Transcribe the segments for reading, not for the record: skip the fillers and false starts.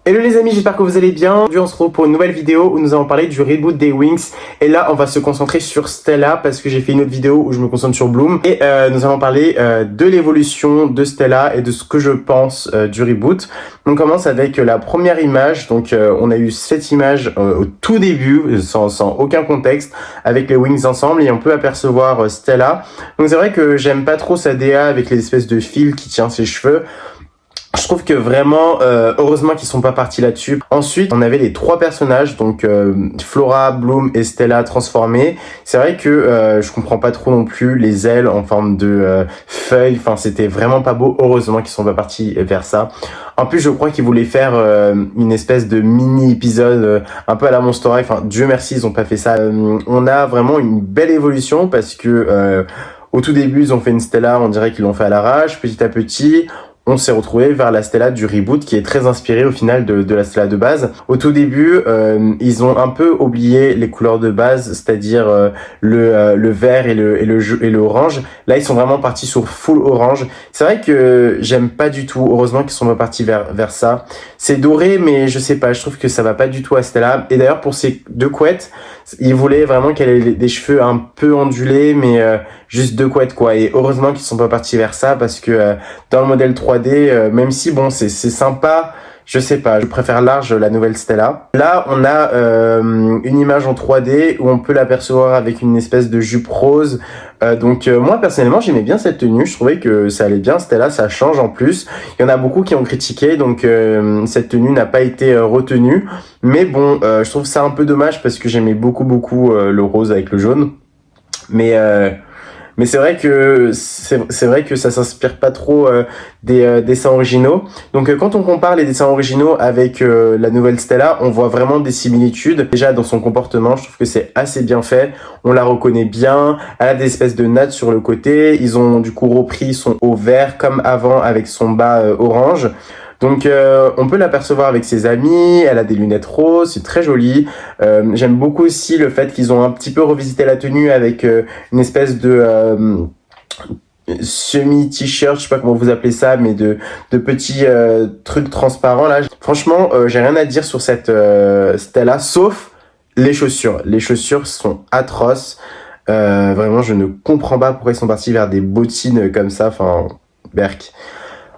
Hello les amis, j'espère que vous allez bien. Aujourd'hui on se retrouve pour une nouvelle vidéo où nous allons parler du reboot des Wings. Et là on va se concentrer sur Stella parce que j'ai fait une autre vidéo où je me concentre sur Bloom. Et nous allons parler de l'évolution de Stella et de ce que je pense du reboot. On commence avec la première image. Donc on a eu cette image au tout début, sans aucun contexte, avec les Wings ensemble et on peut apercevoir Stella. Donc c'est vrai que j'aime pas trop sa DA avec les espèces de fils qui tient ses cheveux. Je trouve que vraiment, heureusement qu'ils sont pas partis là-dessus. Ensuite, on avait les trois personnages, donc Flora, Bloom et Stella transformés. C'est vrai que je comprends pas trop non plus les ailes en forme de feuilles. Enfin, c'était vraiment pas beau. Heureusement qu'ils sont pas partis vers ça. En plus, je crois qu'ils voulaient faire une espèce de mini-épisode un peu à la Monster High. Enfin, Dieu merci, ils ont pas fait ça. On a vraiment une belle évolution parce que au tout début, ils ont fait une Stella, on dirait qu'ils l'ont fait à l'arrache. Petit à petit, on s'est retrouvé vers la Stella du reboot qui est très inspirée au final de la Stella de base. Au tout début, ils ont un peu oublié les couleurs de base, c'est-à-dire le vert et le orange. Là, ils sont vraiment partis sur full orange. C'est vrai que j'aime pas du tout. Heureusement qu'ils sont pas partis vers ça. C'est doré, mais je sais pas. Je trouve que ça va pas du tout à Stella. Et d'ailleurs, pour ces deux couettes, ils voulaient vraiment qu'elle ait des cheveux un peu ondulés, mais juste deux couettes quoi. Et heureusement qu'ils sont pas partis vers ça parce que dans le modèle 3D, même si bon c'est sympa, je sais pas, je préfère large la nouvelle Stella. Là on a une image en 3D où on peut l'apercevoir avec une espèce de jupe rose. Donc moi personnellement j'aimais bien cette tenue, je trouvais que ça allait bien. Stella, ça change en plus. Il y en a beaucoup qui ont critiqué, donc cette tenue n'a pas été retenue. Mais bon, je trouve ça un peu dommage parce que j'aimais beaucoup le rose avec le jaune. Mais c'est vrai que ça s'inspire pas trop des dessins originaux. Donc quand on compare les dessins originaux avec la nouvelle Stella, on voit vraiment des similitudes. Déjà dans son comportement, je trouve que c'est assez bien fait. On la reconnaît bien. Elle a des espèces de nattes sur le côté. Ils ont du coup repris son haut vert comme avant avec son bas orange. Donc on peut l'apercevoir avec ses amis, elle a des lunettes roses, c'est très joli. J'aime beaucoup aussi le fait qu'ils ont un petit peu revisité la tenue avec une espèce de semi-t-shirt, je sais pas comment vous appelez ça, mais de petits trucs transparents là. Franchement, j'ai rien à dire sur cette Stella, sauf les chaussures. Les chaussures sont atroces. Vraiment, je ne comprends pas pourquoi ils sont partis vers des bottines comme ça. Enfin, berk.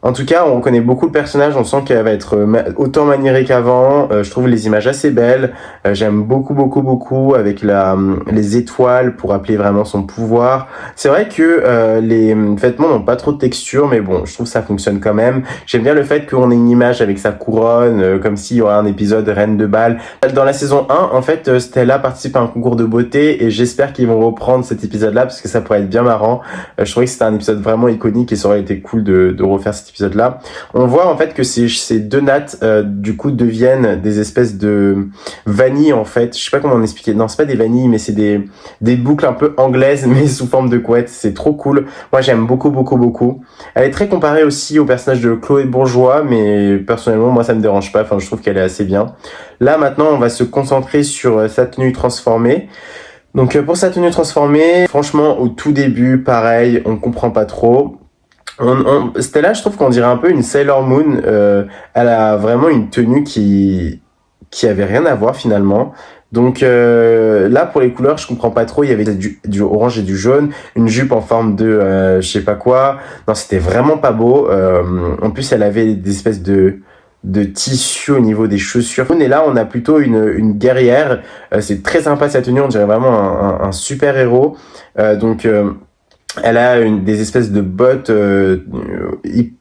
En tout cas, on reconnaît beaucoup le personnage, on sent qu'elle va être autant maniérée qu'avant. Je trouve les images assez belles. J'aime beaucoup avec les étoiles pour rappeler vraiment son pouvoir. C'est vrai que les vêtements n'ont pas trop de texture, mais bon, je trouve que ça fonctionne quand même. J'aime bien le fait qu'on ait une image avec sa couronne, comme s'il y aurait un épisode Reine de Bal. Dans la saison 1, en fait, Stella participe à un concours de beauté et j'espère qu'ils vont reprendre cet épisode-là parce que ça pourrait être bien marrant. Je trouvais que c'était un épisode vraiment iconique et ça aurait été cool de refaire cet épisode là. On voit en fait que ces deux nattes du coup deviennent des espèces de vanilles en fait. Je sais pas comment en expliquer. Non, c'est pas des vanilles mais c'est des boucles un peu anglaises mais sous forme de couette. C'est trop cool. Moi j'aime beaucoup. Elle est très comparée aussi au personnage de Chloé Bourgeois mais personnellement moi ça me dérange pas. Enfin je trouve qu'elle est assez bien. Là maintenant on va se concentrer sur sa tenue transformée. Donc pour sa tenue transformée, franchement au tout début pareil, on comprend pas trop. Stella, je trouve qu'on dirait un peu une Sailor Moon. Elle a vraiment une tenue qui avait rien à voir finalement. Donc là pour les couleurs, je comprends pas trop. Il y avait du orange et du jaune, une jupe en forme de je sais pas quoi. Non, c'était vraiment pas beau. En plus, elle avait des espèces de tissu au niveau des chaussures. Et là, on a plutôt une guerrière. C'est très sympa sa tenue. On dirait vraiment un super héros. Elle a des espèces de bottes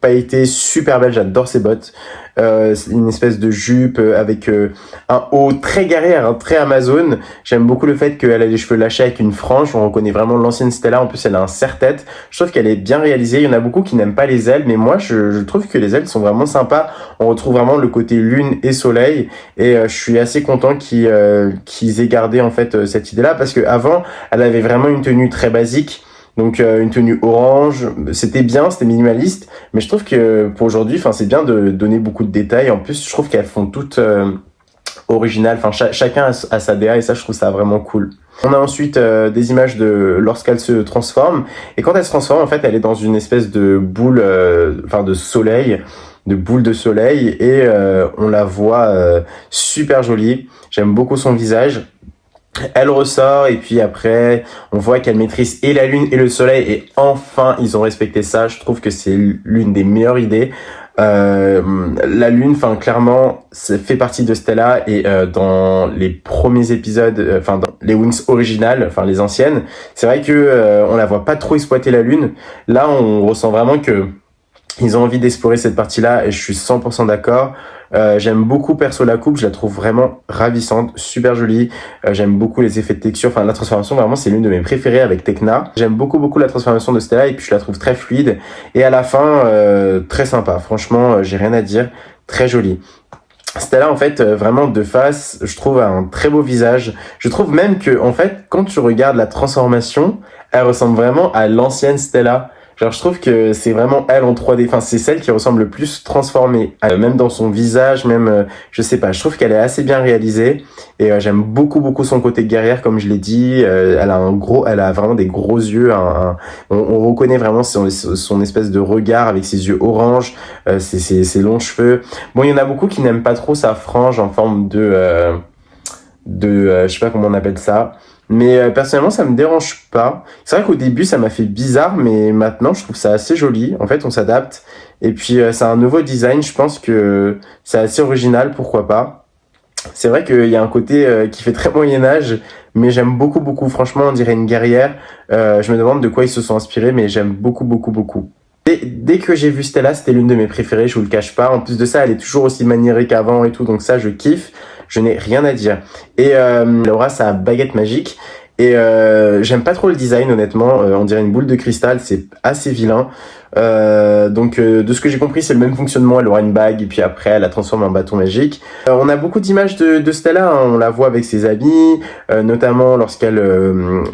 pailletées super belles, j'adore ces bottes. Une espèce de jupe avec un haut très guerrière, hein, très Amazon. J'aime beaucoup le fait qu'elle a les cheveux lâchés avec une frange. On reconnaît vraiment l'ancienne Stella. En plus, elle a un serre-tête. Je trouve qu'elle est bien réalisée. Il y en a beaucoup qui n'aiment pas les ailes, mais moi, je trouve que les ailes sont vraiment sympas. On retrouve vraiment le côté lune et soleil. Et je suis assez content qu'ils aient gardé en fait cette idée-là parce que avant, elle avait vraiment une tenue très basique. Donc une tenue orange, c'était bien, c'était minimaliste, mais je trouve que pour aujourd'hui, enfin c'est bien de donner beaucoup de détails. En plus, je trouve qu'elles font toutes originales. Enfin chacun a sa DA et ça, je trouve ça vraiment cool. On a ensuite des images de lorsqu'elle se transforme et quand elle se transforme, en fait, elle est dans une espèce de boule, enfin de soleil. de boule de soleil et on la voit super jolie. J'aime beaucoup son visage. Elle ressort et puis après on voit qu'elle maîtrise et la lune et le soleil et enfin ils ont respecté ça. Je trouve que c'est l'une des meilleures idées. La lune, enfin clairement, ça fait partie de Stella et dans les premiers épisodes, enfin dans les Wings originales, enfin les anciennes, c'est vrai que on la voit pas trop exploiter la lune. Là, on ressent vraiment que ils ont envie d'explorer cette partie-là et je suis 100% d'accord. J'aime beaucoup perso la coupe, je la trouve vraiment ravissante, super jolie. J'aime beaucoup les effets de texture, enfin la transformation vraiment c'est l'une de mes préférées avec Tekna. J'aime beaucoup la transformation de Stella et puis je la trouve très fluide. Et à la fin, très sympa, franchement j'ai rien à dire, très jolie. Stella en fait vraiment de face, je trouve a un très beau visage. Je trouve même que en fait quand tu regardes la transformation, elle ressemble vraiment à l'ancienne Stella. Genre, je trouve que c'est vraiment elle en 3D. Enfin, c'est celle qui ressemble le plus transformée. Même dans son visage, même, je sais pas. Je trouve qu'elle est assez bien réalisée. Et j'aime beaucoup son côté guerrière, comme je l'ai dit. Elle a vraiment des gros yeux. On reconnaît vraiment son espèce de regard avec ses yeux orange, ses longs cheveux. Bon, il y en a beaucoup qui n'aiment pas trop sa frange en forme je sais pas comment on appelle ça. Mais personnellement, ça me dérange pas. C'est vrai qu'au début, ça m'a fait bizarre, mais maintenant, je trouve ça assez joli. En fait, on s'adapte. Et puis, c'est un nouveau design. Je pense que c'est assez original, pourquoi pas. C'est vrai qu'il y a un côté qui fait très Moyen-Âge, mais j'aime beaucoup. Franchement, on dirait une guerrière. Je me demande de quoi ils se sont inspirés, mais j'aime beaucoup. Dès que j'ai vu Stella, c'était l'une de mes préférées, je vous le cache pas. En plus de ça, elle est toujours aussi maniérée qu'avant et tout, donc ça, je kiffe. Je n'ai rien à dire. Et elle aura sa baguette magique. Et j'aime pas trop le design, honnêtement. On dirait une boule de cristal, c'est assez vilain. Donc de ce que j'ai compris, c'est le même fonctionnement. Elle aura une bague et puis après, elle la transforme en bâton magique. On a beaucoup d'images de Stella. Hein. On la voit avec ses amis, notamment lorsqu'elle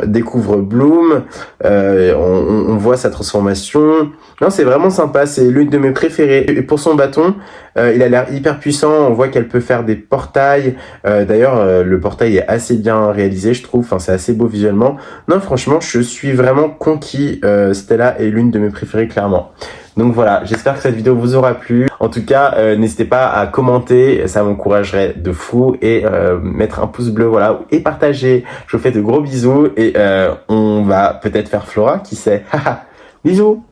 découvre Bloom. On voit sa transformation. Non, c'est vraiment sympa. C'est l'une de mes préférées. Et pour son bâton, il a l'air hyper puissant. On voit qu'elle peut faire des portails. D'ailleurs, le portail est assez bien réalisé, je trouve. Enfin, c'est assez beau visuellement. Non, franchement, je suis vraiment conquis. Stella est l'une de mes préférées, clairement. Donc voilà, j'espère que cette vidéo vous aura plu. En tout cas, n'hésitez pas à commenter, ça m'encouragerait de fou. Et mettre un pouce bleu, voilà, et partager. Je vous fais de gros bisous. Et on va peut-être faire Flora, qui sait. Bisous.